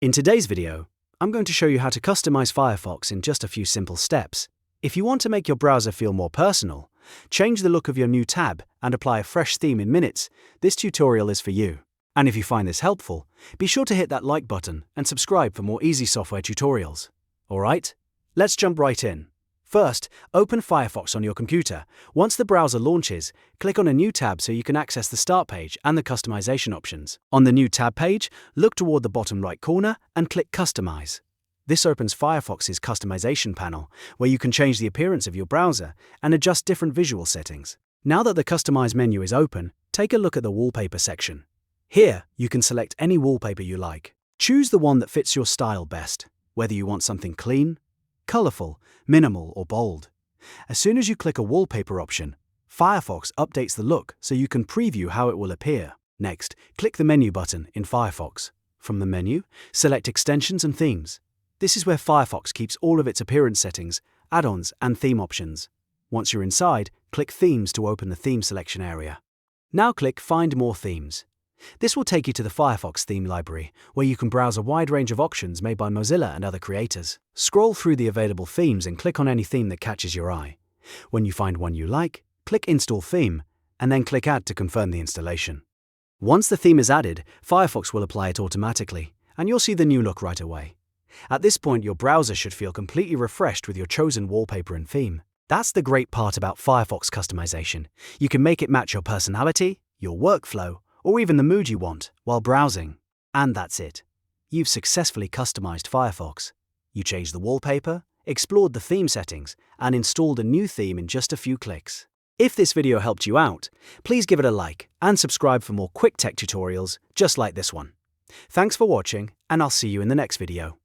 In today's video, I'm going to show you how to customize Firefox in just a few simple steps. If you want to make your browser feel more personal, change the look of your new tab, and apply a fresh theme in minutes, this tutorial is for you. And if you find this helpful, be sure to hit that like button and subscribe for more easy software tutorials. Alright, let's jump right in. First, open Firefox on your computer. Once the browser launches, click on a new tab so you can access the start page and the customization options. On the new tab page, look toward the bottom right corner and click Customize. This opens Firefox's customization panel, where you can change the appearance of your browser and adjust different visual settings. Now that the Customize menu is open, take a look at the Wallpaper section. Here, you can select any wallpaper you like. Choose the one that fits your style best, whether you want something clean, colorful, minimal, or bold. As soon as you click a wallpaper option, Firefox updates the look so you can preview how it will appear. Next, click the menu button in Firefox. From the menu, select Extensions and Themes. This is where Firefox keeps all of its appearance settings, add-ons, and theme options. Once you're inside, click Themes to open the theme selection area. Now click Find More Themes. This will take you to the Firefox theme library, where you can browse a wide range of options made by Mozilla and other creators. Scroll through the available themes and click on any theme that catches your eye. When you find one you like, click Install Theme, and then click Add to confirm the installation. Once the theme is added, Firefox will apply it automatically, and you'll see the new look right away. At this point, your browser should feel completely refreshed with your chosen wallpaper and theme. That's the great part about Firefox customization. You can make it match your personality, your workflow, or even the mood you want while browsing. And that's it. You've successfully customized Firefox. You changed the wallpaper, explored the theme settings, and installed a new theme in just a few clicks. If this video helped you out, please give it a like and subscribe for more quick tech tutorials just like this one. Thanks for watching, and I'll see you in the next video.